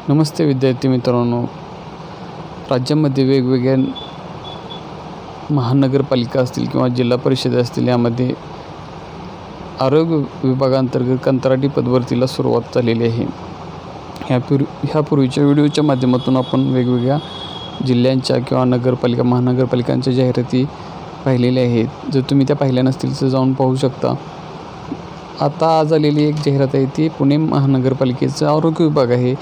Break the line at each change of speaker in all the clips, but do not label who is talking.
नमस्ते विद्यार्थी मित्रांनो, राज्यामध्ये वेगवेगळ्या महानगरपालिका असतील किंवा जिल्हा परिषद असतील, यामध्ये आरोग्य विभागांतर्गत कंत्राटी पदभरतीला सुरुवात झालेली आहे. ह्यापूर्वीच्या व्हिडिओच्या माध्यमातून आपण वेगवेगळ्या जिल्ह्यांच्या किंवा नगरपालिका महानगरपालिकांच्या जाहिराती पाहिलेल्या आहेत. जर तुम्ही त्या पाहिल्या नसतील तर जाऊन पाहू शकता. आता आज आलेली एक जाहिरात आहे, ती पुणे महानगरपालिकेचा आरोग्य विभाग आहे.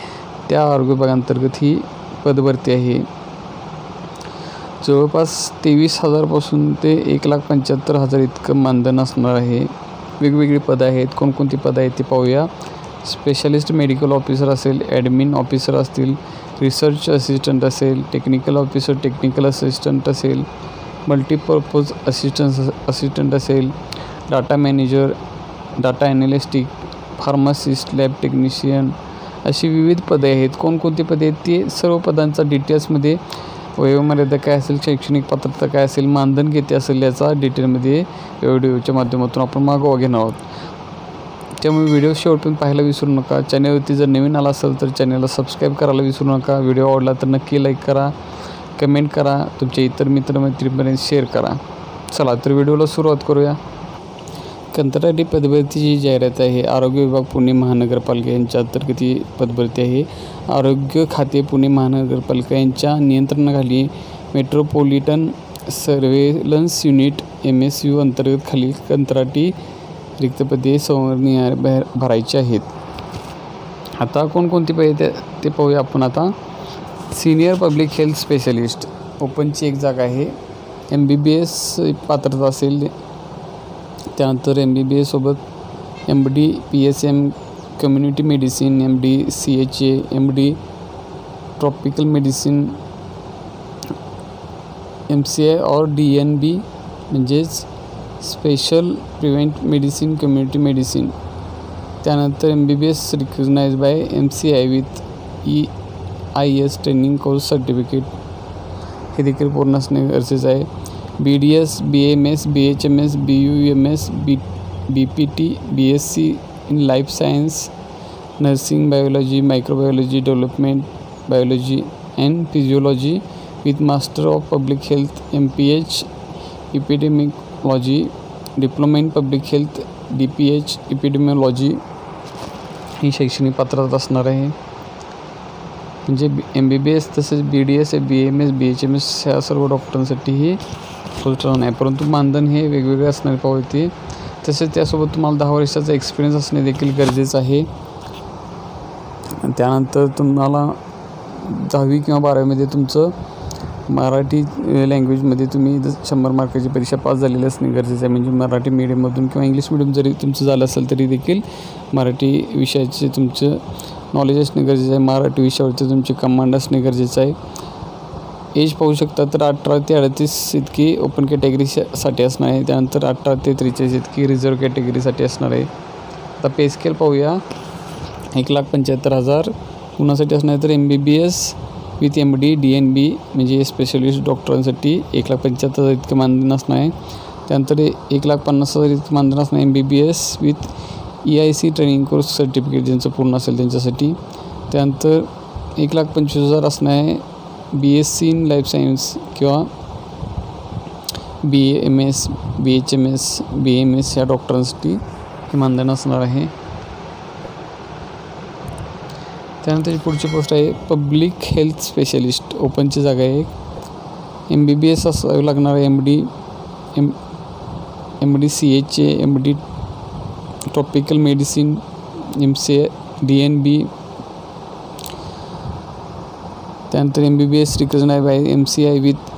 त्या आरोग्य विभागांतर्गत ही पदभरती आहे. जवळपास 23,000 पासून ते 1,75,000 इतकं मानधन असणार आहे. वेगवेगळी पदं आहेत. कोणकोणती पदं आहेत ते पाहूया. स्पेशालिस्ट मेडिकल ऑफिसर असेल, ॲडमिन ऑफिसर असतील, रिसर्च असिस्टंट असेल, टेक्निकल ऑफिसर, टेक्निकल असिस्टंट असेल, मल्टीपर्पज असिस्टंट असेल, data manager, data analytic, pharmacist, lab technician, अशी विविध पदे आहेत. कोणकोणती पदे आहेत ते सर्व पदांचा डिटेल्समध्ये, वयोमर्यादा काय असेल, शैक्षणिक पात्रता काय असेल, मानधन किती असेल, याचा डिटेलमध्ये व्हिडिओच्या माध्यमातून आपण मागोवा घेणार आहोत. त्यामुळे व्हिडिओ शेवटपर्यंत पाहायला विसरू नका. चॅनलवरती जर नवीन आला असेल तर चॅनलला सबस्क्राईब करायला विसरू नका. व्हिडिओ आवडला तर नक्की लाईक करा, कमेंट करा, तुमच्या इतर मित्रमैत्रिणींपर्यंत शेअर करा. चला तर व्हिडिओला सुरुवात करूया. कंत्राटी पदभरतीची जाहिरात आहे. आरोग्य विभाग पुणे महानगरपालिका यांच्या अंतर्गत ही पदभरती आहे. आरोग्य खाते पुणे महानगरपालिका यांच्या नियंत्रणाखाली मेट्रोपॉलिटन सर्व्हेलन्स युनिट MSU अंतर्गत खालील कंत्राटी रिक्त पदे संवर्णीय भरायची आहेत. आता कोणकोणती पदे ते पाहूया आपण. आता सिनियर पब्लिक हेल्थ स्पेशलिस्ट ओपनची एक जागा आहे. MBBS पात्रता असेल. त्यानंतर MBBS सोबत MD PSM community medicine, MD CHA, MD tropical medicine, MCI और DNB म्हणजेच special prevent medicine, community medicine. त्यानंतर MBBS recognized by MCI with EIS training course certificate, हे देखील पूर्ण असणे गरजेचं आहे. BDS, BAMS, BHMS, BUMS, BPT, BSc in life science, nursing biology, microbiology, development biology and physiology with master of public health, MPH, epidemiology, diploma in public health, DPH, epidemiology ही शैक्षणिक पात्रता असणार आहे. म्हणजे MBBS तसेच BDS, BAMS, BHMS ह्या सर्व डॉक्टरांसाठी ही post नाही, परंतु मानधन हे वेगवेगळे असणारे पावते. तसेच त्यासोबत तुम्हाला 10 वर्षाचा एक्सपिरियन्स असणे देखील गरजेचं आहे. त्यानंतर तुम्हाला 10वी किंवा 12वीमध्ये तुमचं मराठी लँग्वेजमध्ये तुम्ही 100 मार्काची परीक्षा पास झालेली असणे गरजेचं आहे. म्हणजे मराठी मीडियममधून किंवा इंग्लिश मीडियम जरी तुमचं झालं असेल तरी देखील मराठी विषयाचे तुमचं नॉलेज असणे गरजेचं आहे. मराठी विषयावरती तुमची कमांड असणे गरजेचं आहे. एज पाहू शकता तर 18 ते 38 इतकी ओपन कॅटेगरीसाठी असणार आहे. त्यानंतर 18 ते 43 इतकी रिझर्व कॅटेगरीसाठी असणार आहे. आता पे स्केल पाहूया. 1,75,000 कुणासाठी असणार आहे तर MBBS विथ MD DNB म्हणजे स्पेशलिस्ट डॉक्टरांसाठी 1,75,000 इतकं मानधन असणार आहे. त्यानंतर 1,50,000 इतकं मानधन असणार आहे MBBS with EIC training course certificate ज्यांचं पूर्ण असेल त्यांच्यासाठी. त्यानंतर 1,25,000 असणार आहे BSc इन लाईफ सायन्स किंवा BAMS, BHMS, BAMS ह्या डॉक्टरांसाठी हे मानधन असणार आहे. त्यानंतर पुढची पोस्ट आहे पब्लिक हेल्थ स्पेशलिस्ट ओपनची जागा आहे. MBBS असावं लागणार आहे. MD CHA, MD tropical medicine, MCI, DNB. त्यानंतर MBBS recognized by MCI with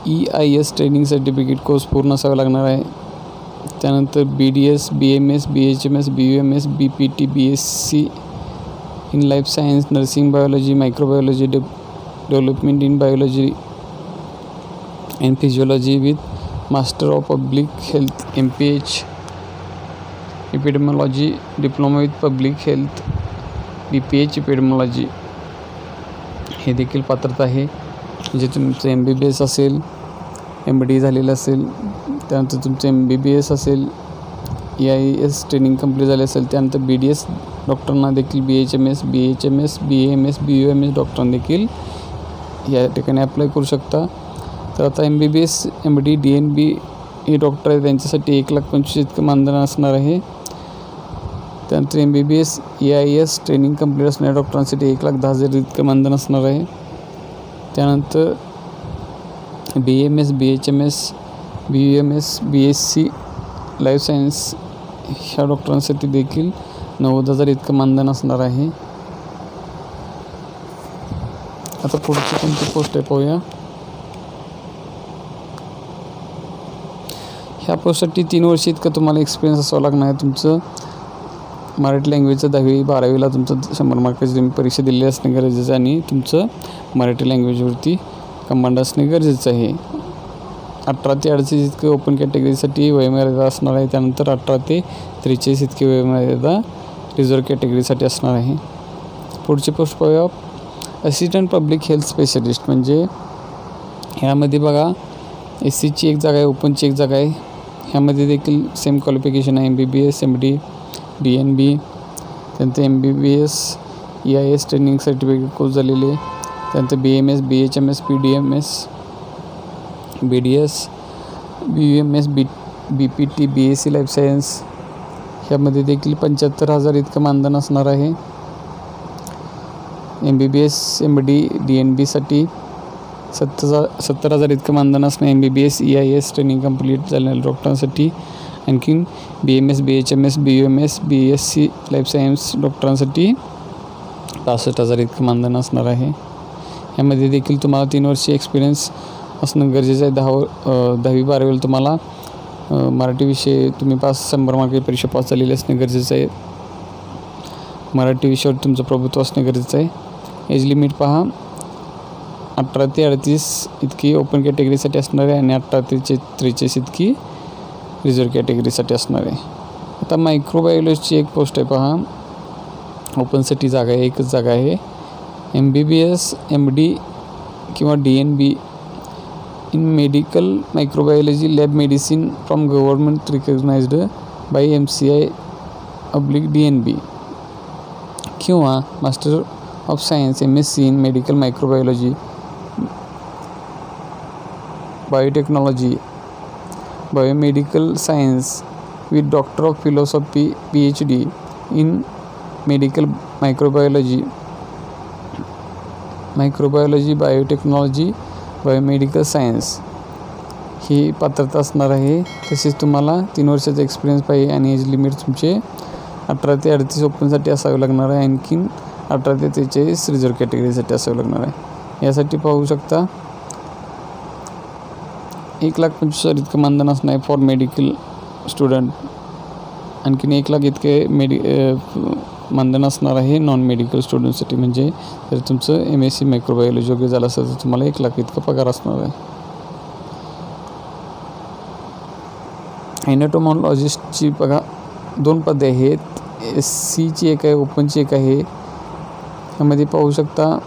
EIS training certificate course पूर्ण असावा लागणार आहे. त्यानंतर BDS, BAMS, BHMS, BUMS, BPT, BSc in life science, nursing biology, microbiology, development in biology and physiology with master of public health, MPH, epidemiology, diploma with public health, DPH epidemiology हे देखील पात्रता आहे. म्हणजे तुमचं MBBS असेल, MD झालेलं असेल, त्यानंतर तुमचं MBBS असेल, EIS ट्रेनिंग कंप्लीट झाले असेल, त्यानंतर BDS डॉक्टरांना देखील BHMS, BHMS, BAMS, BUMS डॉक्टरांना देखील या ठिकाणी अप्लाय करू शकता. तर आता MBBS, MD, DNB हे डॉक्टर आहेत त्यांच्यासाठी 1,25,000 इतकं मानधन असणार आहे. त्यानंतर MBBS, AIS ट्रेनिंग कंप्लीट असणाऱ्या डॉक्टरांसाठी 1,10,000 इतकं मानधन असणार आहे. त्यानंतर BAMS, BHMS, BUMS, BSc life science ह्या डॉक्टरांसाठी देखील 90,000 इतकं मानधन असणार आहे. आता पुढची कोणती पोस्ट आहे पाहूया. ह्या पोस्टसाठी 3 वर्ष इतकं तुम्हाला एक्सपिरियन्स असावं लागणार आहे. तुमचं मराठी लँग्वेजचं 10वी 12वीला तुमचं 100 मार्काची तुम्ही परीक्षा दिलेली असणे गरजेचं आहे आणि तुमचं मराठी लँग्वेजवरती कमांड असणे गरजेचं आहे. 18 ते 38 इतके ओपन कॅटेगरीसाठी वयोमर्यादा असणार आहे. त्यानंतर 18 ते 43 इतकी वयोमर्यादा रिझर्व कॅटेगरीसाठी असणार आहे. पुढची पोस्ट पाहूया. असिस्टंट पब्लिक हेल्थ स्पेशलिस्ट म्हणजे ह्यामध्ये बघा SCची एक जागा आहे, ओपनची एक जागा आहे. ह्यामध्ये देखील सेम क्वालिफिकेशन आहे. MBBS, MD, DNB, त्यानंतर MBBS, EIS training certificate course झालेले. त्यानंतर BAMS, BHMS, PDMS, BDS, BUMS, BPT, BSc life science ह्यामध्ये देखील 75,000 इतकं मानधन असणार आहे. MBBS, MD, DNBसाठी 70,000 इतकं मानधन असणं. MBBS, EIS ट्रेनिंग कंप्लीट झालेल्या डॉक्टरांसाठी आणखीन BMS, BHMS, BUMS, BSc life science डॉक्टरांसाठी 65,000 इतकं मानधन असणार आहे. यामध्ये देखील तुम्हाला 3 वर्षी एक्सपिरियन्स असणं गरजेचं आहे. 10वी 12वीला तुम्हाला मराठी विषय तुम्ही 100 मार्काची परीक्षा पास झालेली असणे गरजेचं आहे. मराठी विषयावर तुमचं प्रभुत्व असणे गरजेचं आहे. एज लिमिट पहा 18 ते 38 इतकी ओपन कॅटेगरीसाठी असणार आहे आणि 18 ते 43 इतकी रिझर्व कॅटेगरीसाठी असणार आहे. आता मायक्रोबायोलॉजीची एक पोस्ट आहे पहा. ओपनसाठी जागा आहे, एकच जागा आहे. MBBS, MD किंवा DNB in medical microbiology lab medicine from government recognised by MCI/DNB किंवा master of science MSc in medical microbiology biotechnology biomedical science with doctor of philosophy PhD in medical microbiology biotechnology biomedical science ही पात्रता असणार आहे. तसेच तुम्हाला 3 वर्षाचा experience पाहिजे आणि एज लिमिट तुमचे 18 ते 38 ओपनसाठी असावे लागणार आहे. आणखीन 18 ते 43 रिझर्व कॅटेगरीसाठी असावे लागणार आहे. यासाठी पाहू शकता 1,25,000 इतकं मानधन असणार आहे फॉर मेडिकल स्टुडंट. आणखीन 1,00,000 इतके मानधन असणार आहे नॉन मेडिकल स्टुडंटसाठी. म्हणजे जर तुमचं MSc मायक्रोबायोलॉजी वगैरे झालं असेल तर तुम्हाला 1,00,000 इतका पगार असणार आहे. एनाटोमॉलॉजिस्टची बघा 2 पदे आहेत. SCची एक आहे, ओपनची एक आहे. यामध्ये पाहू शकता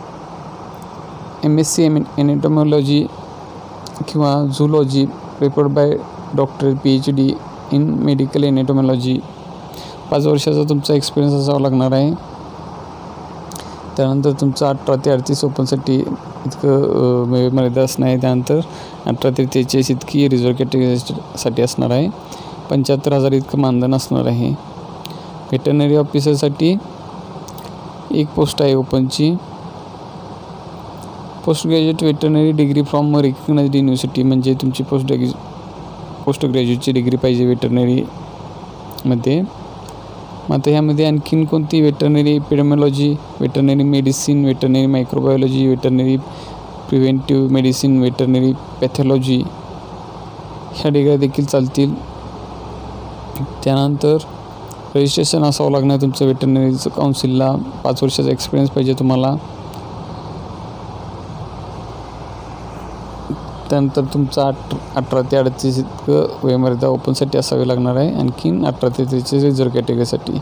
MSc एनाटोमॉलॉजी किंवा zoology preferred by doctor PhD in medical entomology 5 वर्षाचा तुमचा एक्सपिरियन्स असावा लागणार आहे. त्यानंतर तुमचं 18 ते 38 ओपनसाठी इतकं मर्यादा असणार आहे. त्यानंतर 18 ते 43 इतकी रिझर्व कॅटेगरीसाठी असणार आहे. 75,000 इतकं मानधन असणार आहे. व्हेटरनरी ऑफिसरसाठी एक पोस्ट आहे ओपनची. Post graduate veterinary degree from recognised university म्हणजे तुमची पोस्ट ग्रॅज्युएटची डिग्री पाहिजे व्हेटरनरीमध्ये. मग आता ह्यामध्ये आणखीन कोणती veterinary epidemiology, veterinary medicine, veterinary microbiology, veterinary preventive medicine, veterinary pathology ह्या डिग्र्या देखील चालतील. त्यानंतर रजिस्ट्रेशन असावं लागणार तुमचं व्हेटरनरीचं काउन्सिलला. 5 वर्षाचा एक्सपिरियन्स पाहिजे तुम्हाला. त्यानंतर तुमचा 18 ते 38 इतकं वयोमर्यादा ओपनसाठी असावी लागणार आहे. आणखीन 18 ते 43 रिझर्व कॅटेगरीसाठी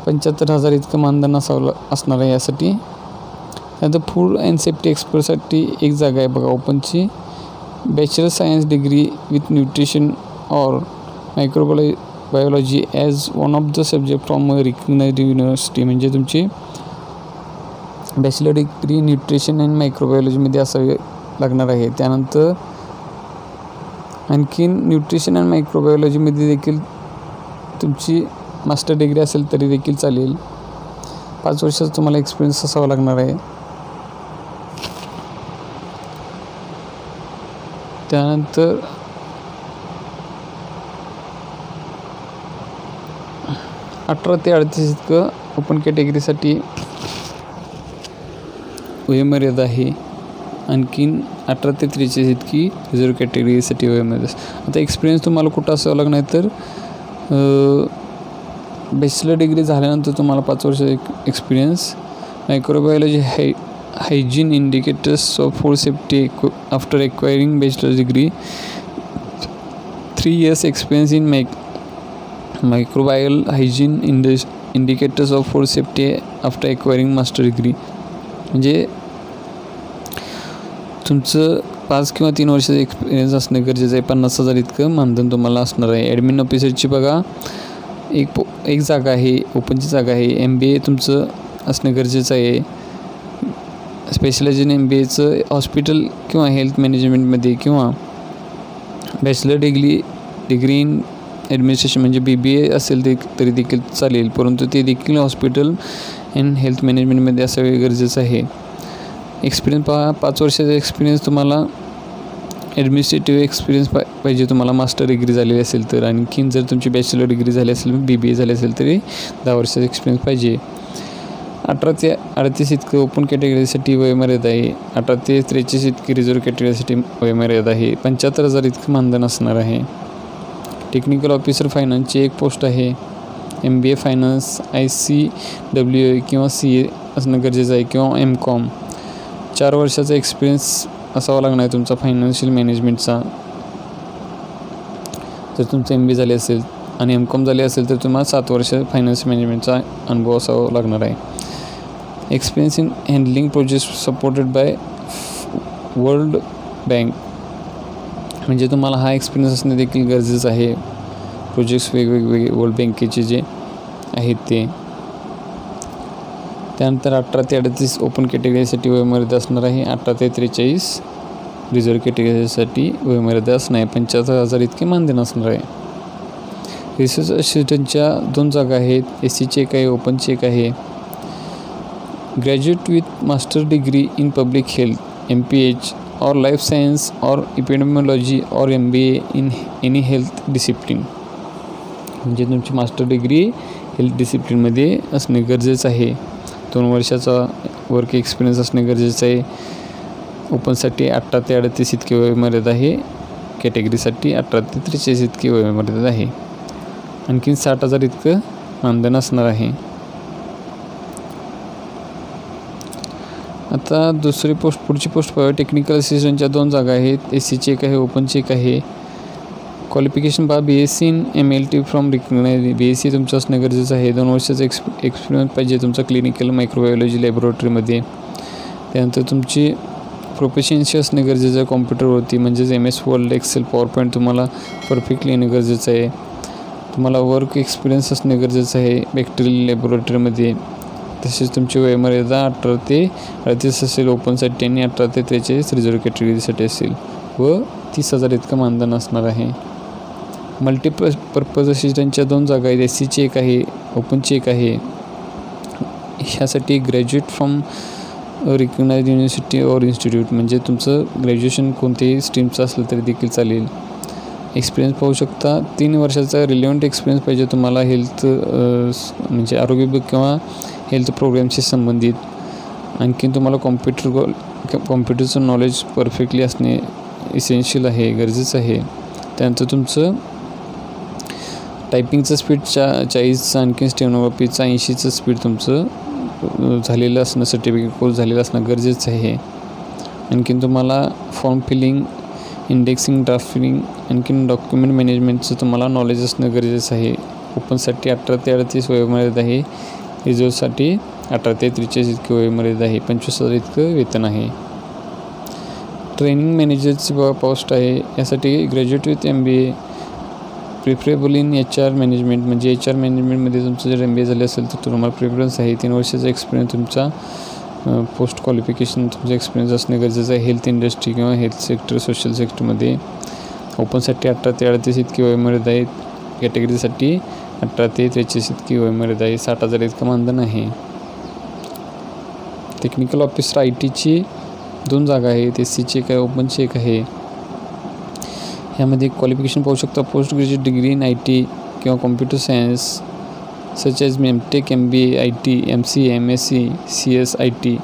75,000 इतकं मानधन असणार आहे यासाठी. त्यानंतर फूड अँड सेफ्टी एक्सपर्टसाठी एक जागा आहे बघा ओपनची. Bachelor science degree with nutrition और biology as one of the subject from a recognised university, म्हणजे तुमची बॅचलर डिग्री न्यूट्रिशन अँड मायक्रोबायोलॉजीमध्ये असावी लागणार आहे. त्यानंतर आणखीन न्यूट्रिशन अँड मायक्रोबायोलॉजीमध्ये देखील तुमची मास्टर डिग्री असेल तरी देखील चालेल. 5 वर्षाचा तुम्हाला एक्सपिरियन्स असावा लागणार आहे. त्यानंतर 18 ते 38 इतकं ओपन कॅटेगरीसाठी वयोमर्यादा आहे. आणखीन 18 ते 43 इतकी रिझर्व कॅटेगरीसाठी वयोमर्यादा. आता एक्सपिरियन्स तुम्हाला कुठं असावं लागणार तर बॅचलर डिग्री झाल्यानंतर तुम्हाला 5 वर्ष experience. Microbiology hygiene indicators of food safety after acquiring bachelor degree. 3 years experience in microbial hygiene indicators of food safety after acquiring master degree. म्हणजे तुमचं 5 किंवा 3 वर्षाचं एक्सपिरियन्स असणं गरजेचं आहे. 50,000 इतकं मानधन तुम्हाला असणार आहे. ॲडमिन ऑफिसरची बघा एक जागा आहे, ओपनची जागा आहे. MBA तुमचं असणं गरजेचं आहे. स्पेशलायझेशन MBAचं हॉस्पिटल किंवा हेल्थ मॅनेजमेंटमध्ये किंवा बॅचलर डिग्री इन ॲडमिनिस्ट्रेशन म्हणजे BBA असेल तरी देखील चालेल, परंतु ते देखील हॉस्पिटल अँड हेल्थ मॅनेजमेंटमध्ये असावे गरजेचं आहे. एक्सपिरियन्स पहा, 5 वर्षाचा एक्सपिरियन्स तुम्हाला. ॲडमिनिस्ट्रेटिव्ह एक्सपिरियन्स पाहिजे तुम्हाला मास्टर डिग्री झालेली असेल तर. आणखीन जर तुमची बॅचलर डिग्री झाली असेल, BBA झाली असेल तरी 10 वर्षाचा एक्सपिरियन्स पाहिजे. 18 ते 38 इतकं ओपन कॅटेगरीसाठी वयोमर्यादा आहे. 18 ते 43 इतकी रिझर्व कॅटेगरीसाठी वयोमर्यादा आहे. 75,000 इतकं मानधन असणार आहे. टेक्निकल ऑफिसर फायनान्सची एक पोस्ट आहे. MBA फायनान्स ICWA किंवा CA असणं गरजेचं आहे किंवा MCOM. 4 वर्षाचा एक्सपिरियन्स असावा लागणार आहे तुमचा फायनान्शियल मॅनेजमेंटचा. जर तुमचं MBA झाले असेल आणि MCOM झाले असेल तर तुम्हाला 7 वर्ष फायनान्स मॅनेजमेंटचा अनुभव असावा लागणार आहे. Experience in handling projects supported by world bank, म्हणजे तुम्हाला हा एक्सपिरियन्स असणे देखील गरजेचं आहे. प्रोजेक्ट्स वेगवेगळे वर्ल्ड बँकेचे जे आहेत ते. त्यानंतर 18 ते 38 ओपन कॅटेगरीसाठी वयोमर्यादा असणार आहे. 18 ते 43 रिझर्व कॅटेगरीसाठी वयोमर्यादा असणार आहे. 75,000 इतके मानधन असणार आहे. रिसर्च असिस्टंटच्या 2 जागा आहेत. SCची एक आहे, ओपनची एक आहे. Graduate with master degree in public health MPH और लाईफ सायन्स और एपिडेमियोलॉजी और MBA in any health discipline, म्हणजे तुमची मास्टर डिग्री हेल्थ डिसिप्लिनमध्ये असणे गरजेचं आहे. 2 वर्षाचा वर्क एक्सपिरियन्स असणे गरजेचं आहे. ओपनसाठी 18 ते 38 इतकी वयोमर्यादा आहे. कॅटेगरीसाठी 18 ते 43 इतकी वयोमर्यादा आहे. आणखीन 60,000 इतकं मानधन असणार आहे. आता पुढची पोस्ट पाहूया. टेक्निकल असिस्टंटच्या 2 जागा आहेत. SCची एक आहे, ओपनची एक आहे. क्वालिफिकेशन पहा, BSc in MLT from recognized. BSc तुमचं असणं गरजेचं आहे. 2 वर्षाचा एक्सपिरियन्स पाहिजे तुमचा क्लिनिकल मायक्रोबायोलॉजी लॅबोरेटरीमध्ये. त्यानंतर तुमची प्रोफिशियन्सी असणं गरजेचं आहे कॉम्प्युटरवरती, म्हणजेच MS वर्ड, एक्सेल, पॉवरपॉईंट तुम्हाला परफेक्टली येणं गरजेचं आहे. तुम्हाला वर्क एक्सपिरियन्स असणं गरजेचं आहे बॅक्टेरियल लॅबोरेटरीमध्ये. तसेच तुमची वयोमर्यादा 18 ते 38 असेल ओपनसाठी आणि 18 ते 43 रिझर्व कॅटेगरीसाठी असेल व 30,000 इतकं मानधन असणार आहे. मल्टीपर्पज असिस्टंटच्या 2 जागा आहेत. SCची एक आहे, ओपनची एक आहे. ह्यासाठी ग्रॅज्युएट फ्रॉम रिकग्नाइज्ड युनिव्हर्सिटी और इन्स्टिट्यूट, म्हणजे तुमचं ग्रॅज्युएशन कोणतेही स्ट्रीमचं असलं तरी देखील चालेल. एक्सपिरियन्स पाहू शकता. 3 वर्षाचा रिलेव्हंट एक्सपिरियन्स पाहिजे तुम्हाला हेल्थ म्हणजे आरोग्य किंवा हेल्थ प्रोग्रामशी संबंधित. आणखीन तुम्हाला कॉम्प्युटरचं नॉलेज परफेक्टली असणे इसेन्शियल आहे, गरजेचं आहे. त्यानंतर तुमचं टायपिंगचं स्पीड 40चं, आणखीन स्टेनोग्राफीचं 80चं स्पीड तुमचं झालेलं असणं, सर्टिफिकेट कोर्स झालेलं असणं गरजेचं आहे. आणखीन तुम्हाला फॉर्म फिलिंग, इंडेक्सिंग, ड्राफ्टिंग, आणखीन डॉक्युमेंट मॅनेजमेंटचं तुम्हाला नॉलेज असणं गरजेचं आहे. ओपनसाठी 18 ते 38 वयोमर्यादा आहे. रिझर्वसाठी 18 ते 43 इतकी वयोमर्यादा आहे. 25,000 इतकं वेतन आहे. ट्रेनिंग मॅनेजरची पोस्ट आहे. यासाठी graduate with MBA preferable in HR management, म्हणजे HR मॅनेजमेंटमध्ये तुमचं जर MBA झाले असेल तर तुम्हाला प्रेफरन्स आहे. 3 वर्षाचा एक्सपिरियन्स तुमचा पोस्ट क्वालिफिकेशन तुमचा एक्सपिरियन्स असणे गरजेचं आहे. हेल्थ इंडस्ट्री किंवा हेल्थ सेक्टर, सोशल सेक्टरमध्ये. ओपनसाठी 18 ते 38 इतकी वयोमर्यादा आहे. कॅटेगरीसाठी 18 ते 43 इतकी वयोमर्यादा आहे. 60,000 इतकं मानधन आहे. टेक्निकल ऑफिसर ITची 2 जागा आहेत. SCची एक आहे, ओपनची एक आहे. ह्यामध्ये क्वालिफिकेशन पाहू शकता. Post graduate degree in IT किंवा computer science such as MTech, MBA, IT, MCA, MSc, CS, IT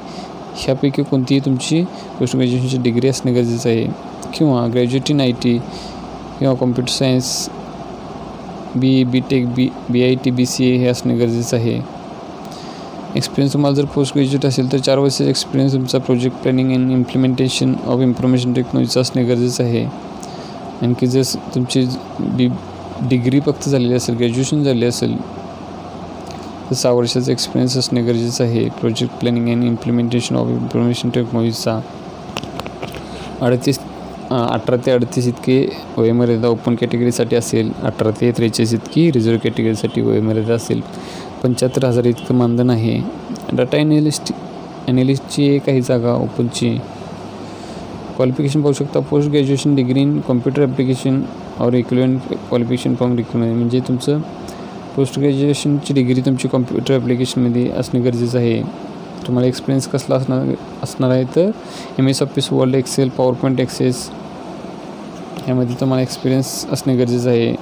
ह्यापैकी कोणतीही तुमची पोस्ट ग्रॅज्युएशनची डिग्री असणे गरजेचं आहे. किंवा ग्रॅज्युएट इन IT किंवा computer science, BE, BTech, BIT, BCA हे असणे गरजेचं आहे. एक्सपिरियन्स तुम्हाला जर पोस्ट ग्रॅज्युएट असेल तर 4 वर्षाचा एक्सपिरियन्स तुमचा project planning and implementation of information टेक्नॉलॉजीचं असणे गरजेचं आहे. आणखी जर तुमची डिग्री फक्त झालेली असेल, ग्रॅज्युएशन झाले असेल तर 6 वर्षाचा एक्सपिरियन्स असणे गरजेचं आहे project planning and implementation of information टेक्नॉलॉजीचा. 18 ते 38 इतकी वयोमर्यादा ओपन कॅटेगरीसाठी असेल. 18 ते 43 इतकी रिझर्व कॅटेगरीसाठी वयोमर्यादा असेल. 75,000 इतकं मानधन आहे. डाटा ॲनालिस्टची काही जागा ओपनची. क्वालिफिकेशन पाहू शकता. Post graduation degree in computer application or equivalent qualification from requirement, म्हणजे तुमचं पोस्ट ग्रॅज्युएशनची डिग्री तुमची कॉम्प्युटर ॲप्लिकेशनमध्ये असणे गरजेचं आहे. तुम्हाला एक्सपिरियन्स कसला असणार आहे तर MS office, word, excel, powerpoint, access यामध्ये तुम्हाला एक्सपिरियन्स असणे गरजेचं आहे.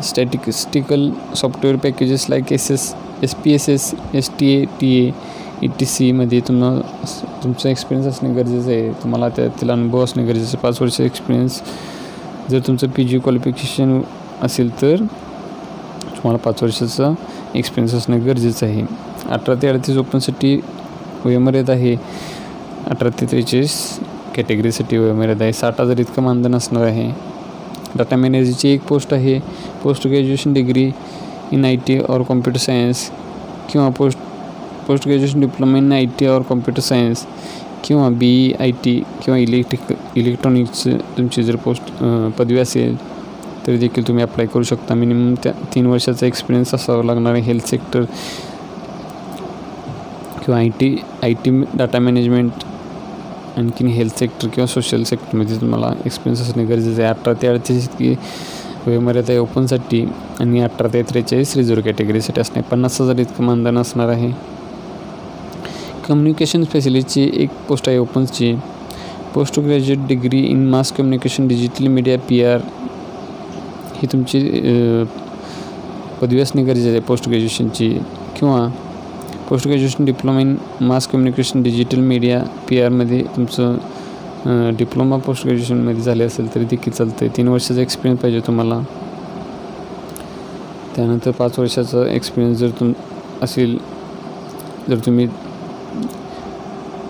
Statistical software packages like SPSS, STA, TA, ETC मध्ये तुमचा एक्सपिरियन्स असणे गरजेचं आहे. तुम्हाला त्यातील अनुभव असणे गरजेचं आहे. 5 वर्षाचा एक्सपिरियन्स जर तुमचं PG क्वालिफिकेशन असेल तर तुम्हाला 5 वर्षाचा एक्सपिरियन्स असणं गरजेचं आहे. 18 ते 38 ओपनसाठी वयोमर्यादा आहे. 18 ते 43 कॅटेगरीसाठी वयोमर्यादा आहे. 60,000 इतकं मानधन असणार आहे. डाटा मॅनेजरची एक पोस्ट आहे. Post graduation degree in IT और कॉम्प्युटर सायन्स किंवा post graduation diploma in IT और कॉम्प्युटर सायन्स किंवा BE IT किंवा इलेक्ट्रॉनिक्स तुमची जर पदवी असेल तरी देखील तुम्ही अप्लाय करू शकता. मिनिमम 3 वर्षाचा एक्सपिरियन्स असावा लागणार आहे. हेल्थ सेक्टर किंवा IT डाटा मॅनेजमेंट, आणखीन हेल्थ सेक्टर किंवा सोशल सेक्टरमध्ये तुम्हाला एक्सपिरियन्स असणे गरजेचं आहे. 18 ते 38 इतकी वयोमर्यादा आहे ओपनसाठी आणि 18 ते 43 रिझर्व कॅटेगरीसाठी असणे. 50,000 इतकं मानधन असणार आहे. कम्युनिकेशन स्पेशलिस्टची एक पोस्ट आहे ओपनची. Post graduate degree in mass communication, digital media, PR ही तुमची पदवी असणे गरजेचं आहे पोस्ट ग्रॅज्युएशनची. किंवा post graduation diploma in mass communication, digital media, PRमध्ये तुमचं डिप्लोमा पोस्ट ग्रॅज्युएशनमध्ये झाले असेल तरी देखील चालतं आहे. 3 वर्षाचा एक्सपिरियन्स पाहिजे तुम्हाला. त्यानंतर 5 वर्षाचा एक्सपिरियन्स जर तुम्ही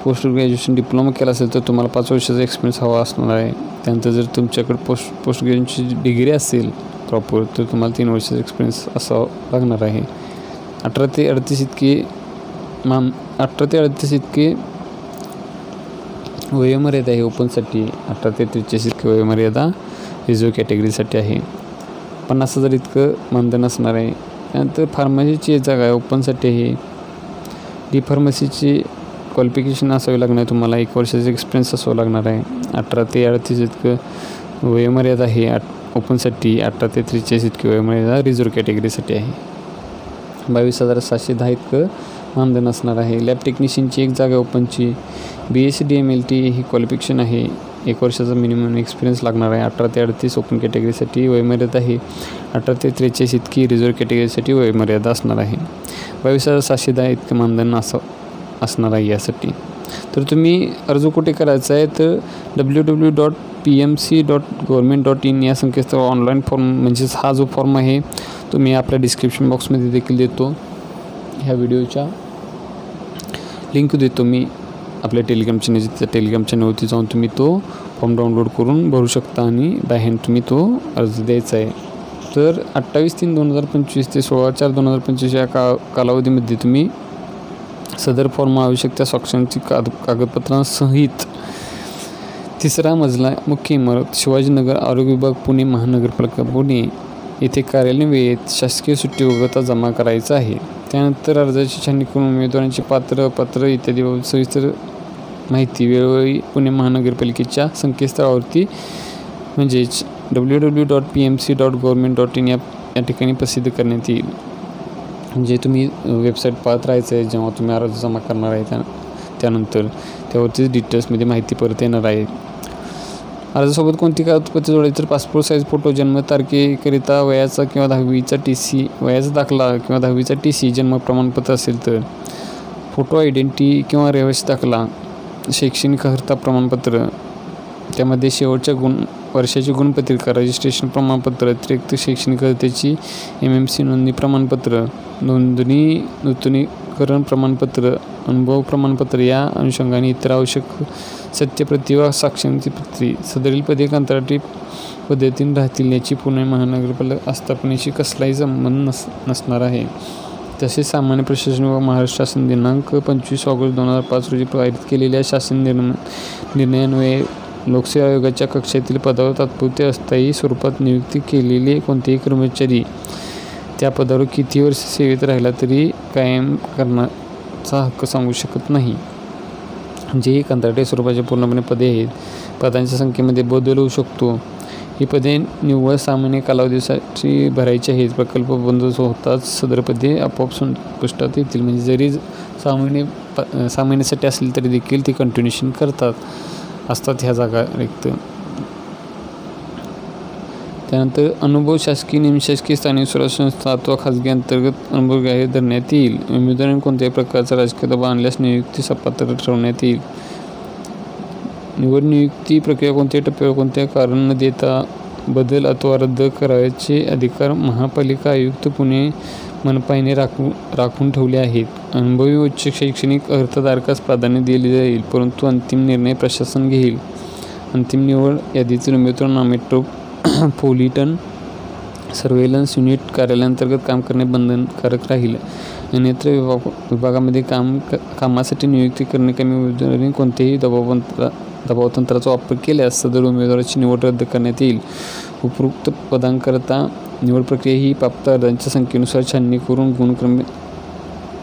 पोस्ट ग्रॅज्युएशन डिप्लोमा केला असेल तर तुम्हाला 5 वर्षाचा एक्सपिरियन्स हवा असणार आहे. त्यानंतर जर तुमच्याकडे पोस्ट ग्रॅज्युएशनची डिग्री असेल प्रॉपर तर तुम्हाला 3 वर्षाचा एक्सपिरियन्स असावं लागणार आहे. 18 ते 38 इतके वयोमर्यादा आहे ओपनसाठी. 18 ते 43 इतकी वयोमर्यादा रिझर्व कॅटेगरीसाठी आहे. 50,000 इतकं मानधन असणार आहे. त्यानंतर फार्मसीची जागा आहे ओपनसाठी आहे. D-फार्मसीची क्वालिफिकेशन असावी लागणार तुम्हाला. 1 वर्षाचा एक्सपिरियन्स असावं लागणार आहे. 18 ते 38 इतकं वयोमर्यादा आहे ओपनसाठी. 18 ते 43 इतकी वयोमर्यादा रिझर्व कॅटेगरीसाठी आहे. 22,710 इतकं मानधन असणार आहे. लॅब टेक्निशियनची एक जागा ओपनची. BSc DMLT ही क्वालिफिकेशन आहे. 1 वर्षाचा मिनिमम एक्सपिरियन्स लागणार आहे. 18 ते 38 ओपन कॅटेगरीसाठी वयोमर्यादा आहे. 18 ते 43 इतकी रिझर्व कॅटेगरीसाठी वयोमर्यादा असणार आहे. 22,710 इतकं मानधन असणार आहे यासाठी. तर तुम्ही अर्ज कुठे करायचा आहे तर www.pmc.government.in या संकेतस्थळावर ऑनलाईन फॉर्म, म्हणजेच हा जो फॉर्म आहे तो मी आपल्या डिस्क्रिप्शन बॉक्समध्ये देखील देतो. ह्या व्हिडिओच्या लिंक देतो मी आपल्या टेलिग्राम चॅनलवरती जाऊन तुम्ही तो फॉर्म डाउनलोड करून भरू शकता आणि बाय हँड तुम्ही तो अर्ज द्यायचा आहे. तर 28/3/2025 ते 16/4/2025 या कालावधीमध्ये तुम्ही सदर फॉर्म आवश्यक त्या स्वाक्षरांची कागदपत्रांसहित 3रा मजला मुख्य इमारत शिवाजीनगर आरोग्य विभाग पुणे महानगरपालिका पुणे येथे कार्यालयीन वेळेत शासकीय सुट्टी वगळता जमा करायचा आहे. त्यानंतर अर्जाची छाननी करून उमेदवारांची पत्र इत्यादी सविस्तर माहिती वेळोवेळी पुणे महानगरपालिकेच्या संकेतस्थळावरती म्हणजेच www.pmc.government.in या ठिकाणी प्रसिद्ध करण्यात येईल. म्हणजे तुम्ही वेबसाईट पाहत राहायचं आहे जेव्हा तुम्ही अर्ज जमा करणार आहे त्यानंतर त्यावरतीच डिटेल्समध्ये माहिती परत येणार आहे. अर्जासोबत कोणती कागदपत्रे जोडायची तर पासपोर्ट साईज फोटो, जन्मतारखेकरिता वयाचा किंवा 10वीचा TC, वयाचा दाखला किंवा 10वीचा TC, जन्म प्रमाणपत्र असेल तर फोटो आयडेंटिटी किंवा रहिवासी दाखला, शैक्षणिक अर्हता प्रमाणपत्र, त्यामध्ये शेवटच्या वर्षाची गुणपत्रिका, रजिस्ट्रेशन प्रमाणपत्र, अतिरिक्त शैक्षणिक अर्हतेची MMC नोंदणी प्रमाणपत्र, नूतनीकरण प्रमाणपत्र, अनुभव प्रमाणपत्र या अनुषंगाने इतर आवश्यक सत्यप्रती व साक्षरपत्री सदरील पदे कंत्राटी पद्धतीने राहतील याची पुणे महानगरपालिका आस्थापनेशी कसलाही संबंध नसणार आहे. तसेच सामान्य प्रशासन व महाराष्ट्र शासन दिनांक 25 ऑगस्ट 2005 रोजी पारित केलेल्या शासन निर्णयान्वये लोकसेवा आयोगाच्या कक्षेतील पदावर तात्पुरते अस्थायी स्वरूपात नियुक्ती केलेले कोणतेही कर्मचारी त्या पदावर किती वर्ष सेवेत राहिला तरी कायम करण्याचा हक्क सांगू शकत नाही. जे कंत्राटी स्वरूपाचे पूर्णपणे पदे आहेत, पदांच्या संख्येमध्ये बदल होऊ शकतो. ही पदे निव्वळ सामान्य कालावधीसाठी भरायची आहेत. प्रकल्प बंद होताच सदर पदे आपोआप संपुष्टात येतील. म्हणजे जरी सामान्यसाठी असेल तरी देखील ती कंटिन्युएशन असतात ह्या जागा रिक्त. त्यानंतर अनुभव शासकीय, निमशासकीय, स्थानिक स्वराज्य संस्था अथवा खाजगी अंतर्गत अनुभव ग्राह्य धरण्यात येईल. उमेदवारांनी कोणत्याही प्रकारचा राजकीय दबाव आणल्यास नियुक्तीस अपात्र ठरवण्यात येईल. नियुक्ती प्रक्रिया कोणत्याही टप्प्यावर कोणत्याही कारण न देता बदल अथवा रद्द करायचे अधिकार महापालिका आयुक्त पुणे मनपाने राखून ठेवले आहेत. अनुभवी उच्च शैक्षणिक अर्हताधारकास प्राधान्य दिले जाईल, परंतु अंतिम निर्णय प्रशासन घेईल. अंतिम निवड यादीतील उमेदवारांना मेट्रोपोलिटन सर्व्हेलन्स युनिट कार्यालयाअंतर्गत काम करणे बंधनकारक राहील. अन्यत्र विभागामध्ये कामासाठी नियुक्ती करणे कमी उमेदवारांनी कोणत्याही दबावतंत्राचा वापर केल्यास सदर उमेदवाराची निवड रद्द करण्यात येईल. उपरोक्त पदांकरता निवड प्रक्रिया ही प्राप्त अर्जांच्या संख्येनुसार छाननी करून गुणक्रम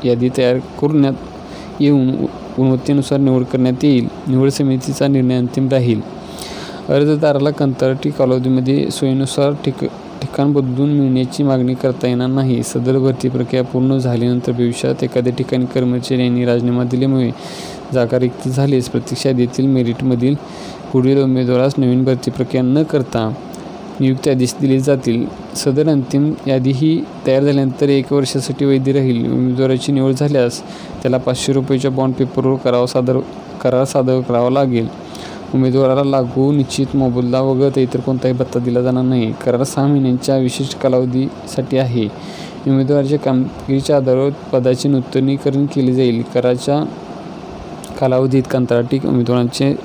यादी तयार करण्यात येऊन गुणवत्तेनुसार निवड करण्यात येईल. निवड समितीचा निर्णय अंतिम राहील. अर्जदाराला कंत्राटी कालावधीमध्ये सोयीनुसार ठिकाण बदलून मिळण्याची मागणी करता येणार नाही. सदर भरती प्रक्रिया पूर्ण झाल्यानंतर भविष्यात एखाद्या ठिकाणी कर्मचारी यांनी राजीनामा दिल्यामुळे जागा रिक्त झाल्यास प्रतीक्षा यादीतील मेरिटमधील पुढील उमेदवारास नवीन भरती प्रक्रिया न करता नियुक्ती आदेश दिले जातील. सदर अंतिम यादी ही तयार झाल्यानंतर 1 वर्षासाठी वैध राहील. उमेदवाराची निवड झाल्यास त्याला 500 रुपयाच्या बॉन्ड पेपरवर करार सादर करावा लागेल. उमेदवाराला लागू निश्चित मोबदला वगळता इतर कोणताही भत्ता दिला जाणार नाही. करार 6 महिन्यांच्या विशिष्ट कालावधीसाठी आहे. उमेदवाराच्या कामगिरीच्या आधारावर पदाचे नूतनीकरण केले जाईल. कराराच्या कालावधीत कंत्राटी उमेदवारांचे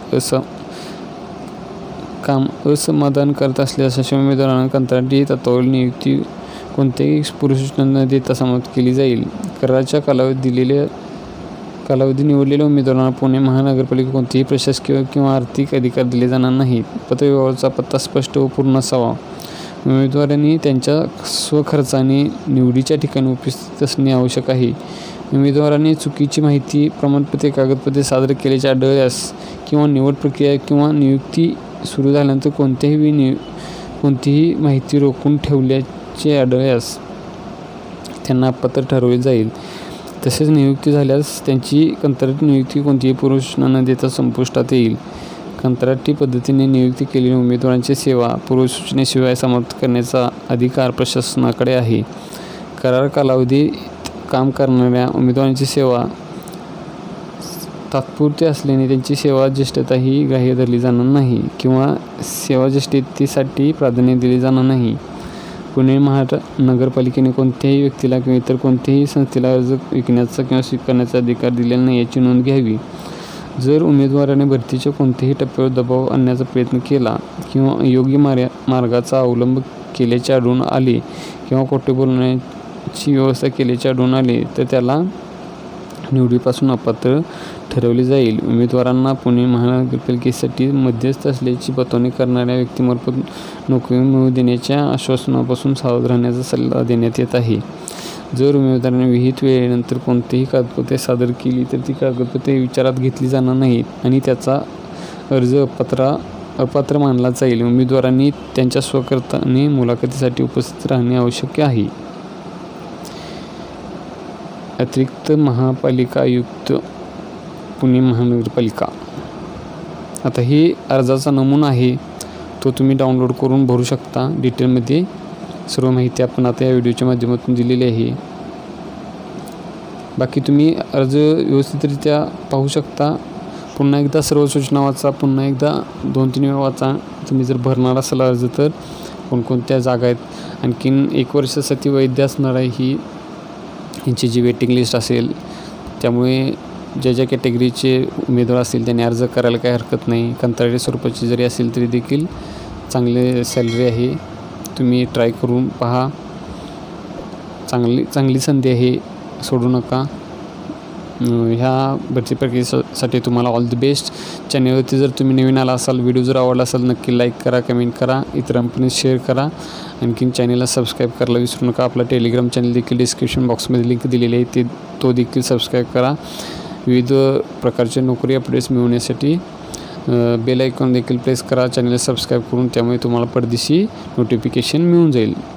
असमाधान करत असल्यास अशा उमेदवारांना कंत्राटी तत्त्वावर नियुक्ती कोणत्याही पूर्वसूचना न देता समाप्त केली जाईल. कराराच्या कालावधी निवडलेल्या उमेदवारांना पुणे महानगरपालिका कोणतेही प्रशासकीय किंवा आर्थिक अधिकार दिले जाणार नाहीत. पत्रव्यवहाराचा पत्ता स्पष्ट व पूर्ण असावा. उमेदवारांनी त्यांच्या स्वखर्चाने निवडीच्या ठिकाणी उपस्थित असणे आवश्यक आहे. उमेदवारांनी चुकीची माहिती, प्रमाणपत्रे, कागदपत्रे सादर केल्याचे आढळल्यास किंवा निवड प्रक्रिया किंवा नियुक्ती सुरू झाल्यानंतर कोणतीही माहिती रोखून ठेवल्याचे आढळल्यास त्यांना अपात्र ठरवले जाईल. तसेच नियुक्ती झाल्यास त्यांची कंत्राटी नियुक्ती कोणतीही पूर्वसूचना न देता संपुष्टात येईल. कंत्राटी पद्धतीने नियुक्ती केलेल्या उमेदवारांची सेवा पूर्वसूचनेशिवाय समाप्त करण्याचा अधिकार प्रशासनाकडे आहे. करार कालावधीत काम करणाऱ्या उमेदवारांची सेवा तात्पुरती असल्याने त्यांची सेवा ज्येष्ठता ही ग्राह्य धरली जाणार नाही किंवा सेवा ज्येष्ठतेसाठी प्राधान्य दिले जाणार नाही. पुणे महानगरपालिकेने कोणत्याही व्यक्तीला किंवा इतर कोणत्याही संस्थेला अर्ज विकण्याचा किंवा स्वीकारण्याचा अधिकार दिलेला नाही याची नोंद घ्यावी. जर उमेदवाराने भरतीच्या कोणत्याही टप्प्यावर दबाव आणण्याचा प्रयत्न केला किंवा योग्य मार्गाचा अवलंब केल्याचे आढळून आले किंवा खोटे बोलण्याची व्यवस्था केल्याचे आढळून आले तर त्याला निवडीपासून अपात्र ठरवले जाईल. उमेदवारांना पुणे महानगरपालिकेसाठी मध्यस्थ असल्याची बतावणी करणाऱ्या व्यक्तीमार्फत नोकरी मिळवून देण्याच्या आश्वासनापासून सावध राहण्याचा सल्ला देण्यात येत आहे. जर उमेदवाराने विहित वेळेनंतर कोणतीही कागदपत्रे सादर केली तर ती कागदपत्रे विचारात घेतली जाणार नाहीत आणि त्याचा अर्ज अपात्र मानला जाईल. उमेदवारांनी त्यांच्या स्वखर्चाने मुलाखतीसाठी उपस्थित राहणे आवश्यक आहे. अतिरिक्त महापालिका आयुक्त पुणे महानगरपालिका. आता हे अर्जाचा नमुना आहे, तो तुम्ही डाउनलोड करून भरू शकता. डिटेलमध्ये सर्व माहिती आपण आता या व्हिडिओच्या माध्यमातून दिलेली आहे. बाकी तुम्ही अर्ज व्यवस्थितरित्या पाहू शकता. पुन्हा एकदा सर्व सूचना वाचा, पुन्हा एकदा 2-3 वेळा वाचा. तुम्ही जर भरणार असाल अर्ज तर कोणकोणत्या जागा आहेत, आणखीन 1 वर्षासाठी वैध असणार आहे ही यांची जी वेटिंग लिस्ट असेल. त्यामुळे ज्या कॅटेगरीचे उमेदवार असतील त्यांनी अर्ज करायला काही हरकत नाही. कंत्राटी स्वरूपाची जरी असेल तरी देखील चांगले सॅलरी आहे. तुम्ही ट्राय करून पहा. चांगली संधी आहे, सोडू नका. ह्या भरती प्रक्रियेसाठी तुम्हाला ऑल द बेस्ट. चॅनलवरती जर तुम्ही नवीन आला असाल, व्हिडिओ जर आवडला असाल नक्की लाईक करा, कमेंट करा, इतरांपर्यंत शेअर करा. आणखीन चॅनलला सबस्क्राईब करायला विसरू नका. आपला टेलिग्राम चॅनल देखील डिस्क्रिप्शन बॉक्समध्ये लिंक दिलेली आहे, तो देखील सबस्क्राईब करा. विविध प्रकारचे नोकरी अपडेट्स मिळवण्यासाठी बेल आयकॉन देखील प्रेस करा चॅनलला सबस्क्राईब करून. त्यामुळे तुम्हाला पडदिशी नोटिफिकेशन मिळून जाईल.